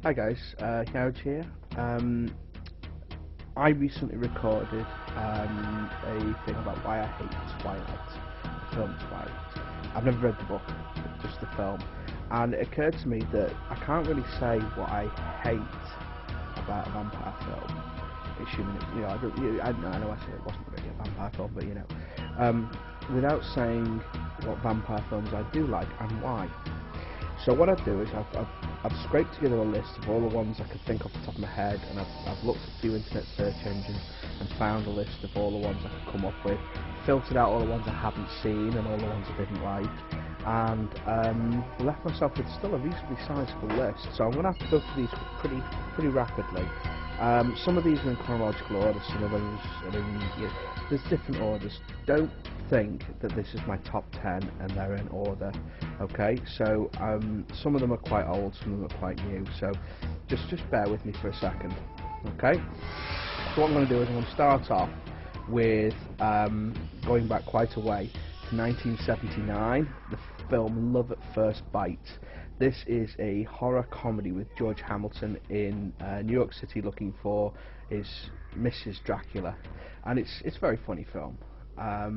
Hi guys, Howard here. I recently recorded a thing about why I hate Twilight, the film Twilight. I've never read the book, just the film, and it occurred to me that I can't really say what I hate about a vampire film. Assuming it, I know I said it wasn't really a vampire film, but without saying what vampire films I do like and why. So what I do is I've scraped together a list of all the ones I could think off the top of my head, and I've looked at a few internet search engines and found a list of all the ones I could come up with, filtered out all the ones I haven't seen and all the ones I didn't like, and left myself with still a reasonably sizable list. So I'm going to have to go through these pretty rapidly. Some of these are in chronological order, some of those are in, there's different orders. Don't think that this is my top 10 and they're in order, okay? So some of them are quite old, some of them are quite new, so just bear with me for a second, okay? So what I'm going to do is I'm going to start off with going back quite a way to 1979, the film Love at First Bite. This is a horror comedy with George Hamilton in New York City looking for his Mrs. Dracula, and it's a very funny film. I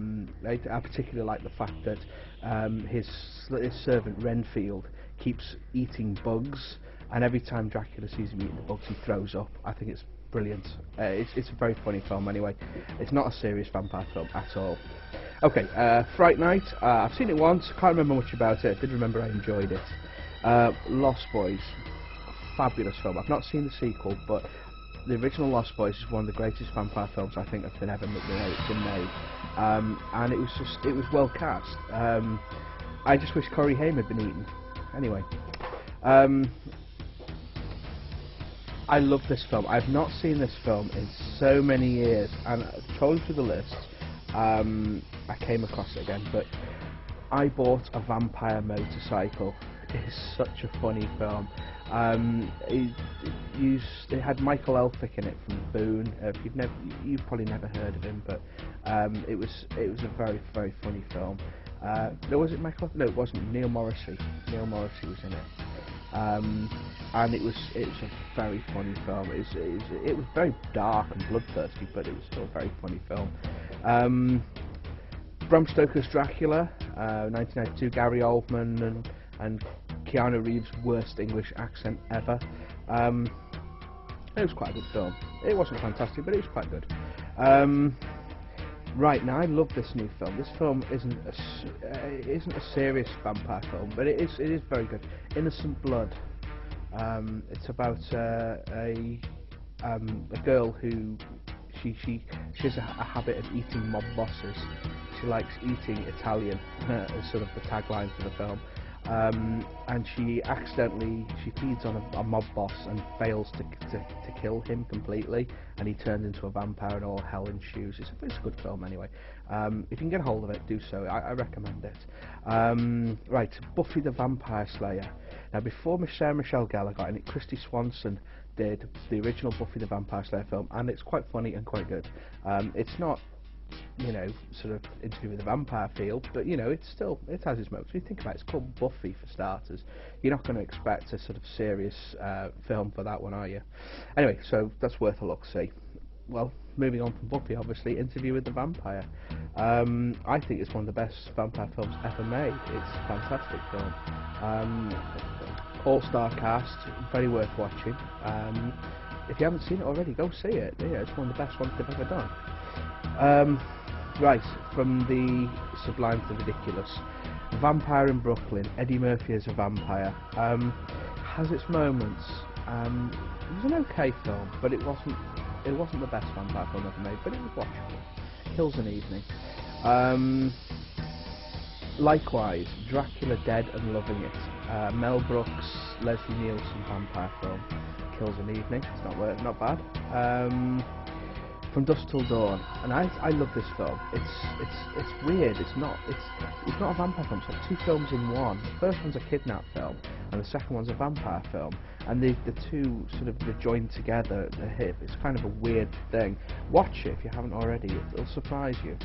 particularly like the fact that his servant Renfield keeps eating bugs, and every time Dracula sees him eating the bugs he throws up. I think it's brilliant. It's a very funny film anyway. It's not a serious vampire film at all. Okay, Fright Night. I've seen it once, can't remember much about it. I did remember I enjoyed it. Lost Boys, fabulous film. I've not seen the sequel, but the original Lost Boys is one of the greatest vampire films I think that's ever been made. And it was well cast. I just wish Corey Haim had been eaten. Anyway, I love this film. I've not seen this film in so many years, and trolling through the list, I came across it again. But I bought a vampire motorcycle. It's such a funny film. It had Michael Elphick in it from Boone. You've probably never heard of him, but it was a very funny film. No, was it Michael? No, it wasn't. Neil Morrissey. Neil Morrissey was in it, and it was a very funny film. It was very dark and bloodthirsty, but it was still a very funny film. Bram Stoker's Dracula, 1992. Gary Oldman and Keanu Reeves' worst English accent ever. It was quite a good film. It wasn't fantastic, but it was quite good. Right, now I love this new film. This film isn't a serious vampire film, but it is very good. Innocent Blood. It's about a girl who she has a habit of eating mob bosses. She likes eating Italian, as sort of the tagline for the film. And she feeds on a mob boss and fails to kill him completely, and he turns into a vampire and all hell ensues. It's a good film anyway. If you can get a hold of it, do so. I recommend it. Right, Buffy the Vampire Slayer. Now, before Sarah Michelle Gellar got in it, Christy Swanson did the original Buffy the Vampire Slayer film, and it's quite funny and quite good. It's not, sort of Interview with a Vampire feel, but it has its moments. When you think about it, it's called Buffy for starters. You're not going to expect a sort of serious film for that one, are you? Anyway, so that's worth a look-see. Well, moving on from Buffy, obviously, Interview with the Vampire. I think it's one of the best vampire films ever made. It's a fantastic film. All-star cast, very worth watching. If you haven't seen it already, go see it. Yeah, it's one of the best ones they've ever done. Right, from the sublime to the ridiculous. Vampire in Brooklyn. Eddie Murphy as a vampire. Has its moments. It was an okay film, but it wasn't the best vampire film ever made, but it was watchable. Kills an Evening. Likewise, Dracula Dead and Loving It. Mel Brooks, Leslie Nielsen vampire film. Kills an Evening. It's not bad. From Dusk Till Dawn, and I love this film. It's weird. It's not a vampire film. It's like two films in one. The first one's a kidnap film, and the second one's a vampire film. And the two sort of joined together at the hip. It's kind of a weird thing. Watch it if you haven't already. It'll surprise you.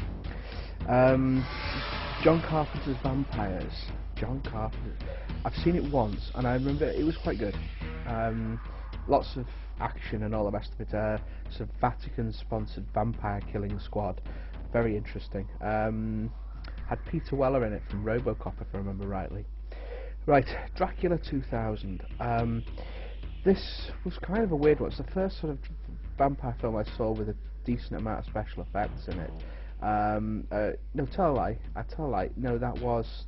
John Carpenter's Vampires. John Carpenter. I've seen it once, and I remember it was quite good. Lots of action and all the rest of it. Sort of Vatican-sponsored vampire killing squad. Very interesting. Had Peter Weller in it from RoboCop, if I remember rightly. Right, Dracula 2000. This was kind of a weird one. It's the first sort of vampire film I saw with a decent amount of special effects in it. No, tell a lie. I tell a lie. No, that was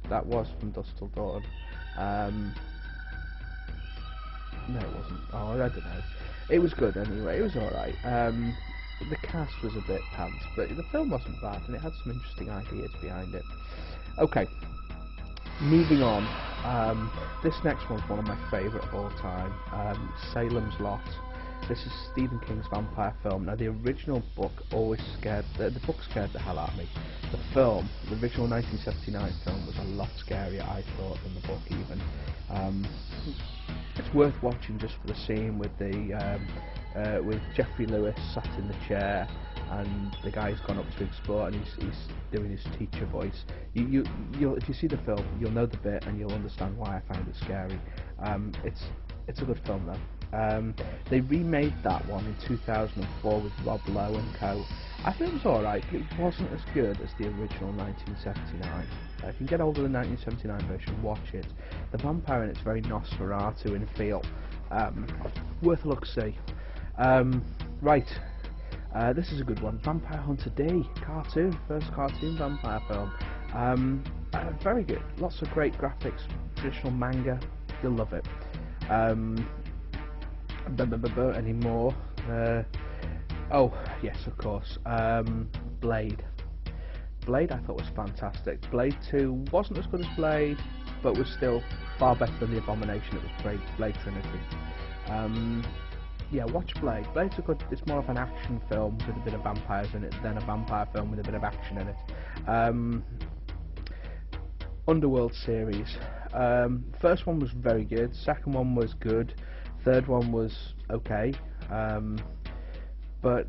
from Dusk Till Dawn. No, it wasn't. Oh, I don't know. It was good anyway. It was all right. The cast was a bit pants, but the film wasn't bad, and it had some interesting ideas behind it. Okay, moving on. This next one's one of my favourite of all time. Salem's Lot. This is Stephen King's vampire film. Now, the original book always scared the book scared the hell out of me. The film, the original 1979 film, was a lot scarier, I thought, than the book even. It's worth watching just for the scene with with Geoffrey Lewis sat in the chair, and the guy's gone up to explore, and he's doing his teacher voice. You'll, if you see the film, you'll know the bit, and you'll understand why I found it scary. It's a good film though. They remade that one in 2004 with Rob Lowe and co. I think it was alright, but it wasn't as good as the original 1979. If you can get hold of the 1979 version, watch it. The vampire in it's very Nosferatu in feel. Worth a look-see. Right, this is a good one. Vampire Hunter D, cartoon, first cartoon vampire film. Very good, lots of great graphics, traditional manga, you'll love it. Any more? Oh, yes, of course. Blade. Blade I thought was fantastic. Blade 2 wasn't as good as Blade, but was still far better than the abomination that was Blade Trinity. Yeah, watch Blade. Blade's a good, it's more of an action film with a bit of vampires in it than a vampire film with a bit of action in it. Underworld series. First one was very good, second one was good, third one was okay, but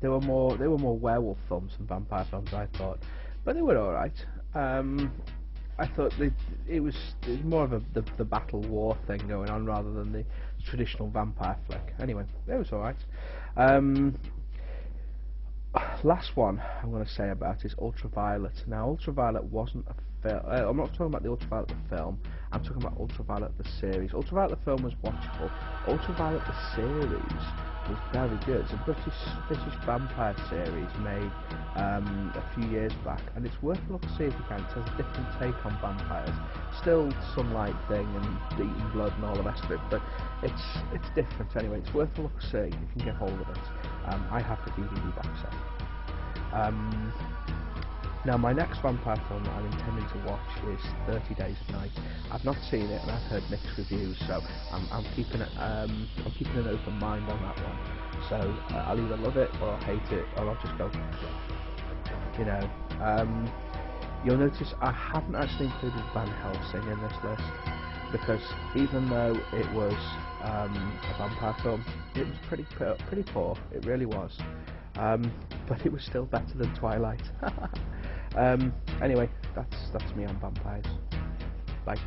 they were more werewolf films than vampire films, I thought, but they were all right. I thought it was more of the battle war thing going on rather than the traditional vampire flick. Anyway, it was all right. Last one I'm going to say about is Ultraviolet. Now, Ultraviolet wasn't a film. I'm not talking about the Ultraviolet the film. I'm talking about Ultraviolet the series. Ultraviolet the film was watchable. Ultraviolet the series was very good. It's a British vampire series made a few years back, and it's worth a look to see if you can. It has a different take on vampires. Still sunlight thing and eating blood and all the rest of it, but it's different anyway. It's worth a look to see if you can get hold of it. I have the DVD box set. Now, my next vampire film that I'm intending to watch is 30 Days of Night. I've not seen it, and I've heard mixed reviews, so I'm keeping an open mind on that one. So I'll either love it or I'll hate it, or I'll just go, you know. You'll notice I haven't actually included Van Helsing in this list, because even though it was a vampire film, it was pretty poor. It really was. But it was still better than Twilight. Anyway, that's me on vampires. Bye.